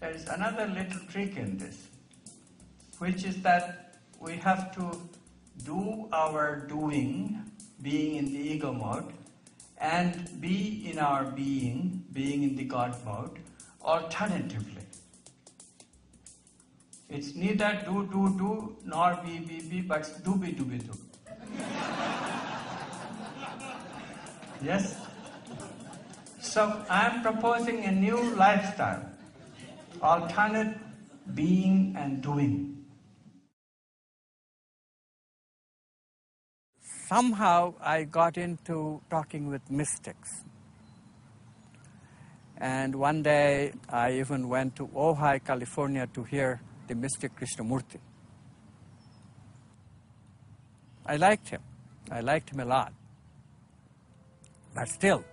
there is another little trick in this, which is that we have to do our doing, being in the ego mode, and be in our being in the God mode, alternatively. It's neither do, nor be, but do. Yes? So I am proposing a new lifestyle, alternate being and doing. Somehow I got into talking with mystics. And one day I even went to Ojai, California to hear the mystic Krishnamurti. I liked him a lot. But still,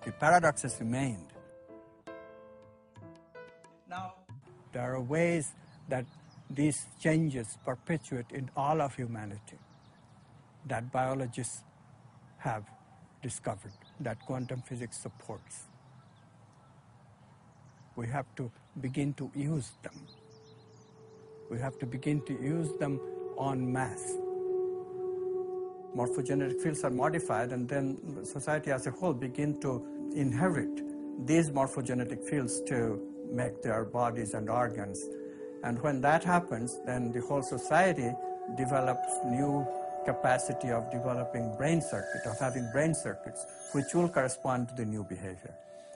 the paradoxes remained. Now, there are ways that these changes perpetuate in all of humanity that biologists have discovered, that quantum physics supports. We have to begin to use them. We have to begin to use them en masse. Morphogenetic fields are modified, and then society as a whole begin to inherit these morphogenetic fields to make their bodies and organs. And when that happens, then the whole society develops new capacity of developing brain circuit, of having brain circuits, which will correspond to the new behavior.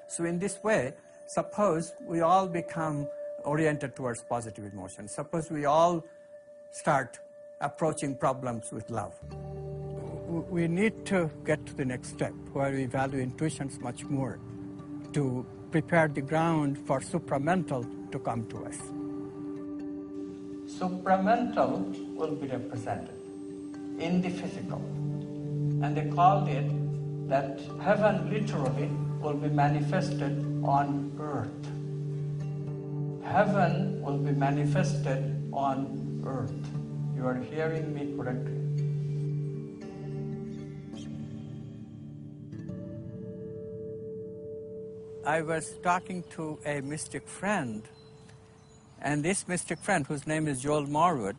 So in this way, suppose we all become oriented towards positive emotions. Suppose we all start approaching problems with love. We need to get to the next step where we value intuitions much more to prepare the ground for supramental to come to us. Supramental will be represented in the physical. And they called it that heaven literally will be manifested on earth. Heaven will be manifested on earth. You are hearing me correctly. I was talking to a mystic friend, and this mystic friend, whose name is Joel Morwood,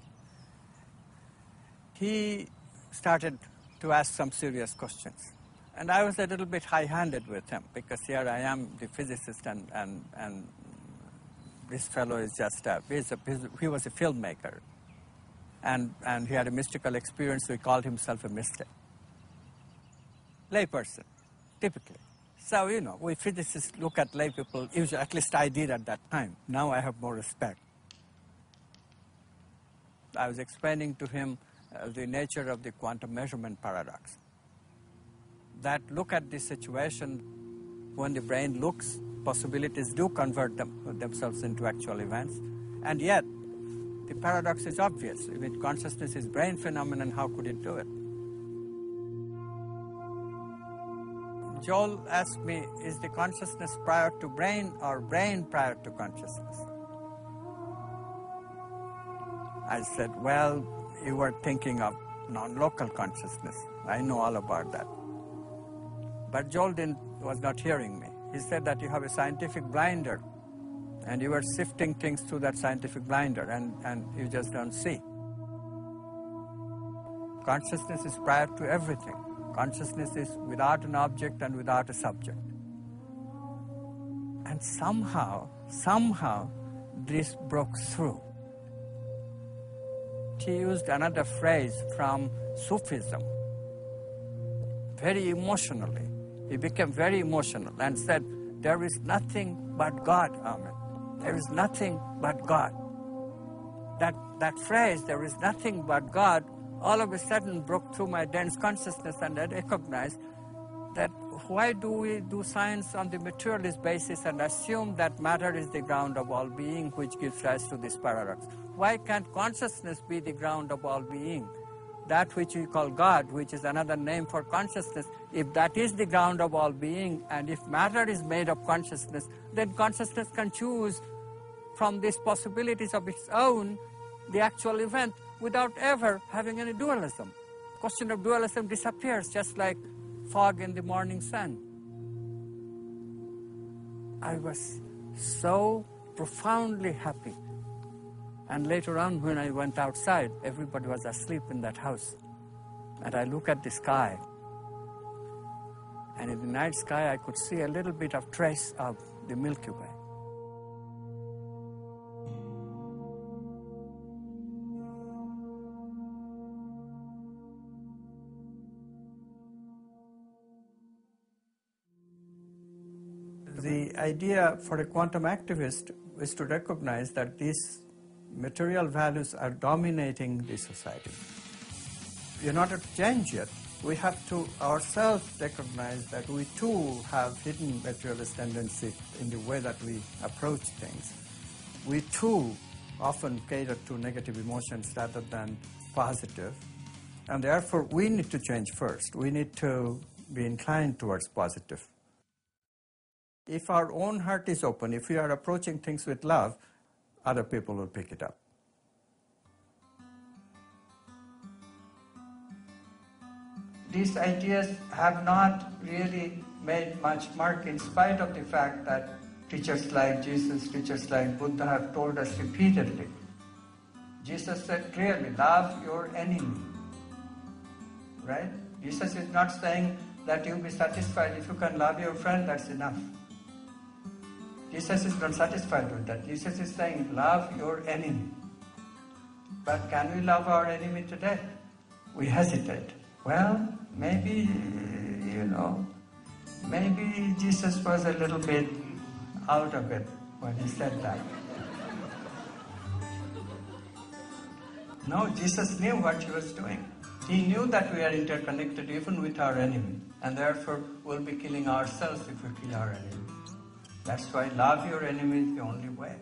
he started to ask some serious questions. And I was a little bit high-handed with him, because here I am, the physicist, and this fellow is just he was a filmmaker. And he had a mystical experience, so he called himself a mystic. Layperson, typically. So, you know, we physicists look at lay people, usually, at least I did at that time. Now I have more respect. I was explaining to him the nature of the quantum measurement paradox. That look at the situation, when the brain looks, possibilities do convert themselves into actual events. And yet, the paradox is obvious. If consciousness is brain phenomenon, how could it do it? Joel asked me, is the consciousness prior to brain or brain prior to consciousness? I said, well, you were thinking of non-local consciousness. I know all about that. But Joel was not hearing me. He said that you have a scientific blinder, and you were sifting things through that scientific blinder, and you just don't see. Consciousness is prior to everything. Consciousness is without an object and without a subject. And somehow, this broke through. He used another phrase from Sufism, very emotionally. He became very emotional and said, there is nothing but God, Amit. There is nothing but God. That phrase, there is nothing but God, all of a sudden broke through my dense consciousness, and I recognized that why do we do science on the materialist basis and assume that matter is the ground of all being, which gives rise to this paradox? Why can't consciousness be the ground of all being? That which we call God, which is another name for consciousness, if that is the ground of all being, and if matter is made of consciousness, then consciousness can choose from these possibilities of its own the actual event without ever having any dualism. Question of dualism disappears just like fog in the morning sun. I was so profoundly happy. And later on, when I went outside, everybody was asleep in that house. And I look at the sky. And in the night sky, I could see a little bit of trace of the Milky Way. The idea for a quantum activist is to recognize that these material values are dominating the society. In order to change it, we have to ourselves recognize that we too have hidden materialist tendency in the way that we approach things. We too often cater to negative emotions rather than positive, and therefore we need to change first. We need to be inclined towards positive. If our own heart is open, if we are approaching things with love, other people will pick it up. These ideas have not really made much mark in spite of the fact that teachers like Jesus, teachers like Buddha have told us repeatedly. Jesus said clearly, love your enemy. Right? Jesus is not saying that you'll be satisfied if you can love your friend, that's enough. Jesus is not satisfied with that. Jesus is saying, love your enemy. But can we love our enemy today? We hesitate. Well, maybe, maybe Jesus was a little bit out of it when he said that. No, Jesus knew what he was doing. He knew that we are interconnected even with our enemy, and therefore we'll be killing ourselves if we kill our enemy. That's why love your enemy is the only way.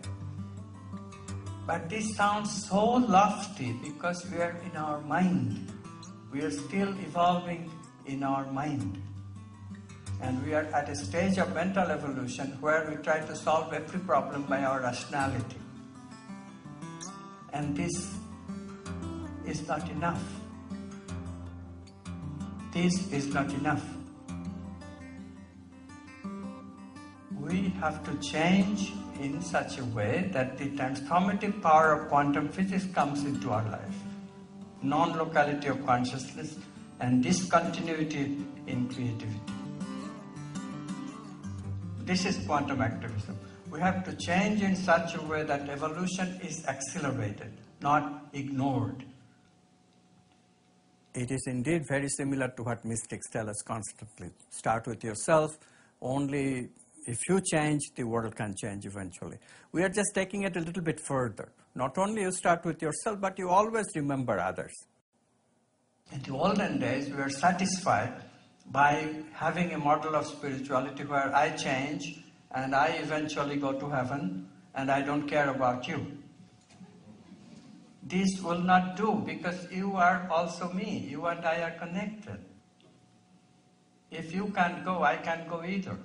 But this sounds so lofty because we are in our mind. We are still evolving in our mind. And we are at a stage of mental evolution where we try to solve every problem by our rationality. And this is not enough. This is not enough. We have to change in such a way that the transformative power of quantum physics comes into our life. Non-locality of consciousness and discontinuity in creativity. This is quantum activism. We have to change in such a way that evolution is accelerated, not ignored. It is indeed very similar to what mystics tell us constantly. Start with yourself. Only if you change, the world can change eventually. We are just taking it a little bit further. Not only you start with yourself, but you always remember others. In the olden days, we were satisfied by having a model of spirituality where I change and I eventually go to heaven and I don't care about you. This will not do because you are also me. You and I are connected. If you can't go, I can't go either.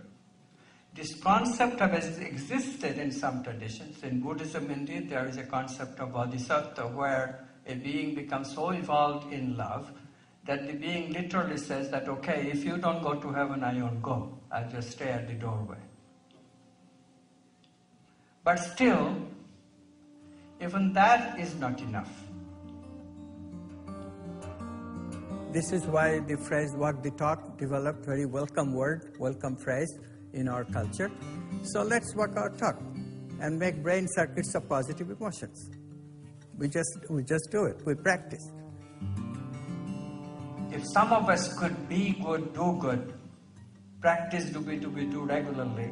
This concept has existed in some traditions. In Buddhism, indeed, there is a concept of bodhisattva where a being becomes so evolved in love that the being literally says that, okay, if you don't go to heaven, I won't go. I'll just stay at the doorway. But still, even that is not enough. This is why the phrase "walk the talk" developed, very welcome word, welcome phrase in our culture. So let's walk our talk and make brain circuits of positive emotions. We just do it. We practice. If some of us could be good, do good, practice do regularly,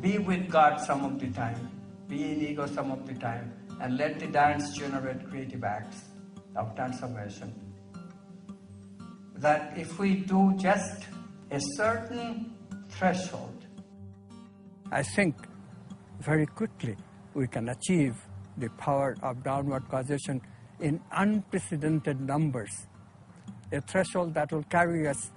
be with God some of the time, be in ego some of the time, and let the dance generate creative acts of transformation. That if we do just a certain threshold, I think very quickly we can achieve the power of downward causation in unprecedented numbers. A threshold that will carry us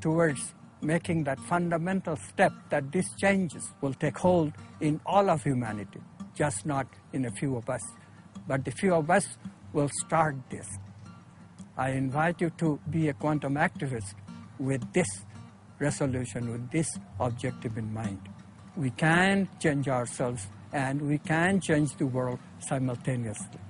towards making that fundamental step that these changes will take hold in all of humanity, just not in a few of us. But the few of us will start this. I invite you to be a quantum activist with this resolution, with this objective in mind. we can change ourselves and we can change the world simultaneously.